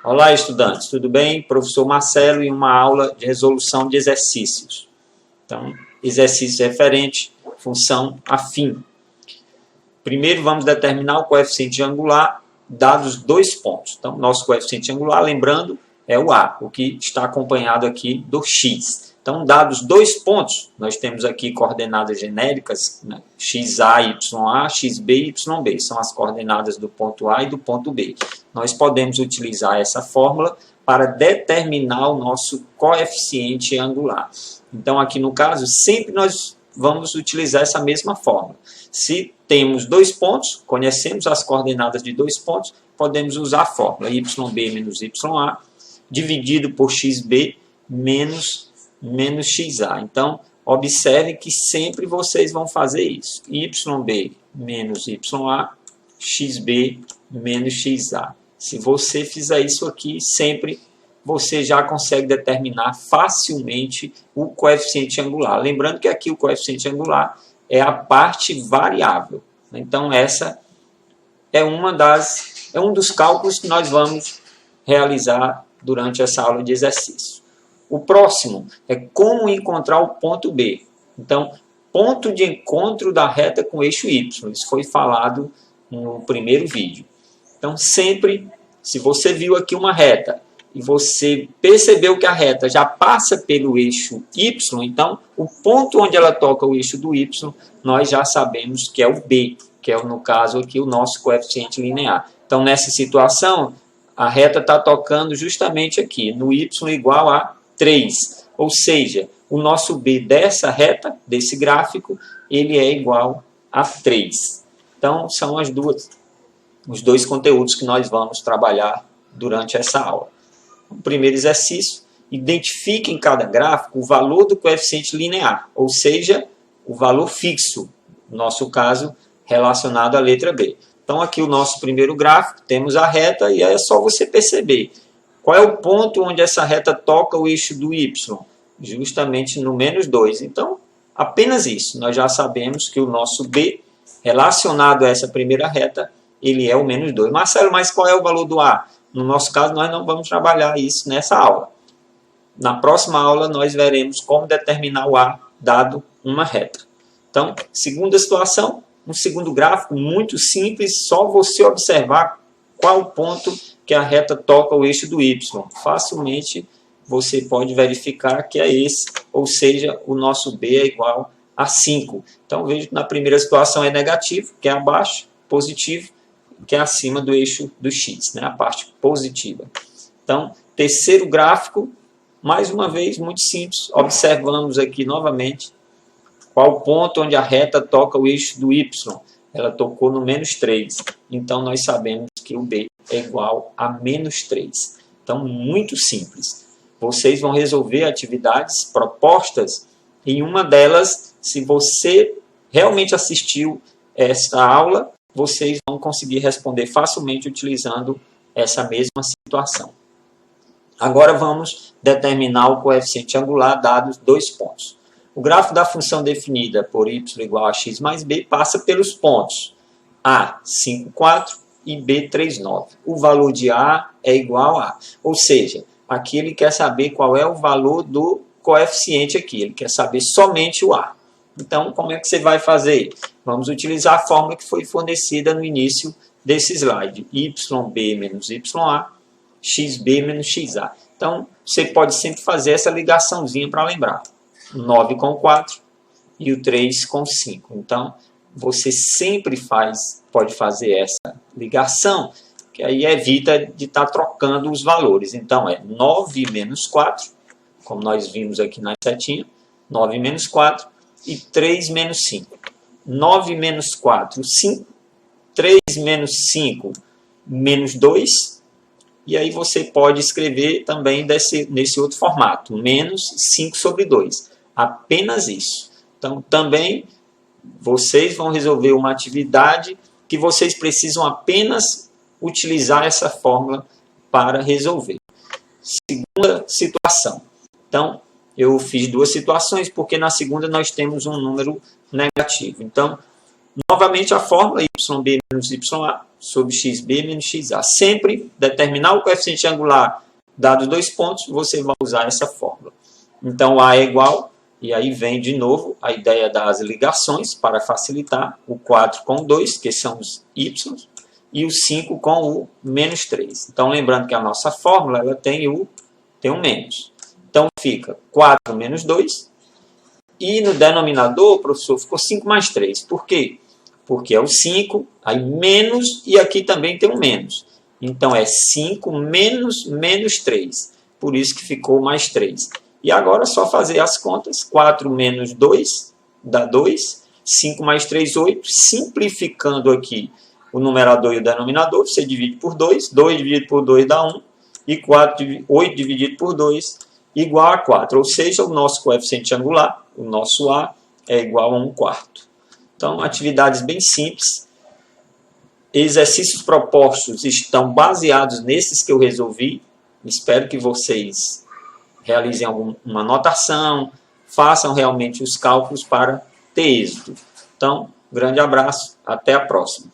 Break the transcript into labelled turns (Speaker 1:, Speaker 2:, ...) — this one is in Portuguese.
Speaker 1: Olá, estudantes, tudo bem? Professor Marcelo em uma aula de resolução de exercícios. Então, exercício referente, função afim. Primeiro, vamos determinar o coeficiente angular dados dois pontos. Então, nosso coeficiente angular, lembrando, é o A, o que está acompanhado aqui do X. Então, dados dois pontos, nós temos aqui coordenadas genéricas, né? XA, YA, XB e YB, são as coordenadas do ponto A e do ponto B. Nós podemos utilizar essa fórmula para determinar o nosso coeficiente angular. Então, aqui no caso, sempre nós vamos utilizar essa mesma fórmula. Se temos dois pontos, conhecemos as coordenadas de dois pontos, podemos usar a fórmula YB menos YA dividido por XB menos XA. Então, observe que sempre vocês vão fazer isso. YB menos YA, XB menos XA. Se você fizer isso aqui, sempre você já consegue determinar facilmente o coeficiente angular. Lembrando que aqui o coeficiente angular é a parte variável. Então, essa é um dos cálculos que nós vamos realizar durante essa aula de exercício. O próximo é como encontrar o ponto B. Então, ponto de encontro da reta com eixo Y. Isso foi falado no primeiro vídeo. Então, sempre, se você viu aqui uma reta e você percebeu que a reta já passa pelo eixo Y, então, o ponto onde ela toca o eixo do Y, nós já sabemos que é o B, que é, no caso aqui, o nosso coeficiente linear. Então, nessa situação, a reta está tocando justamente aqui, no Y igual a 3. Ou seja, o nosso B dessa reta, desse gráfico, ele é igual a 3. Então, são os dois conteúdos que nós vamos trabalhar durante essa aula. O primeiro exercício, identifique em cada gráfico o valor do coeficiente linear, ou seja, o valor fixo, no nosso caso, relacionado à letra B. Então, aqui o nosso primeiro gráfico, temos a reta e é só você perceber. Qual é o ponto onde essa reta toca o eixo do Y? Justamente no menos 2. Então, apenas isso. Nós já sabemos que o nosso B, relacionado a essa primeira reta, ele é o menos 2. Marcelo, mas qual é o valor do A? No nosso caso, nós não vamos trabalhar isso nessa aula. Na próxima aula, nós veremos como determinar o A dado uma reta. Então, segunda situação, um segundo gráfico muito simples, só você observar qual o ponto que a reta toca o eixo do Y. Facilmente você pode verificar que é esse, ou seja, o nosso B é igual a 5. Então, veja que na primeira situação é negativo, que é abaixo, positivo, que é acima do eixo do X, né? A parte positiva. Então, terceiro gráfico, mais uma vez, muito simples. Observamos aqui novamente qual o ponto onde a reta toca o eixo do Y. Ela tocou no menos 3. Então, nós sabemos que o B é igual a menos 3. Então, muito simples. Vocês vão resolver atividades propostas. Em uma delas, se você realmente assistiu esta aula, vocês vão conseguir responder facilmente utilizando essa mesma situação. Agora vamos determinar o coeficiente angular dados dois pontos. O gráfico da função definida por y igual a x mais b passa pelos pontos A, 5, 4 e B, 3, 9. O valor de A é igual a. Ou seja, aqui ele quer saber qual é o valor do coeficiente aqui. Ele quer saber somente o A. Então, como é que você vai fazer? Vamos utilizar a fórmula que foi fornecida no início desse slide. YB menos YA, XB menos XA. Então, você pode sempre fazer essa ligaçãozinha para lembrar. 9 com 4 e o 3 com 5. Então, você sempre pode fazer essa ligação, que aí evita de estar trocando os valores. Então, é 9 menos 4, como nós vimos aqui na setinha, 9 menos 4 e 3 menos 5. 9 menos 4, 5. 3 menos 5, menos 2. E aí você pode escrever também nesse outro formato, menos 5 sobre 2. Apenas isso. Então, também vocês vão resolver uma atividade que vocês precisam apenas utilizar essa fórmula para resolver. Segunda situação. Então, eu fiz duas situações, porque na segunda nós temos um número negativo. Então, Novamente a fórmula yb menos ya sobre xb menos xa. Sempre determinar o coeficiente angular, dado 2 pontos, você vai usar essa fórmula. Então, A é igual, e aí vem de novo a ideia das ligações, para facilitar, o 4 com o 2, que são os y, e o 5 com o menos 3. Então, lembrando que a nossa fórmula ela tem um menos. Então, fica 4 menos 2, e no denominador, professor, ficou 5 mais 3. Por quê? Porque é o 5, aí menos, e aqui também tem um menos. Então, é 5 menos 3. Por isso que ficou mais 3. E agora é só fazer as contas. 4 menos 2 dá 2. 5 mais 3, 8. Simplificando aqui o numerador e o denominador, você divide por 2. 2 dividido por 2 dá 1. E 8 dividido por 2 igual a 4. Ou seja, o nosso coeficiente angular, o nosso A, é igual a 1/4. Então, atividades bem simples. Exercícios propostos estão baseados nesses que eu resolvi. Espero que vocês realizem uma anotação, façam realmente os cálculos para ter êxito. Então, grande abraço, até a próxima.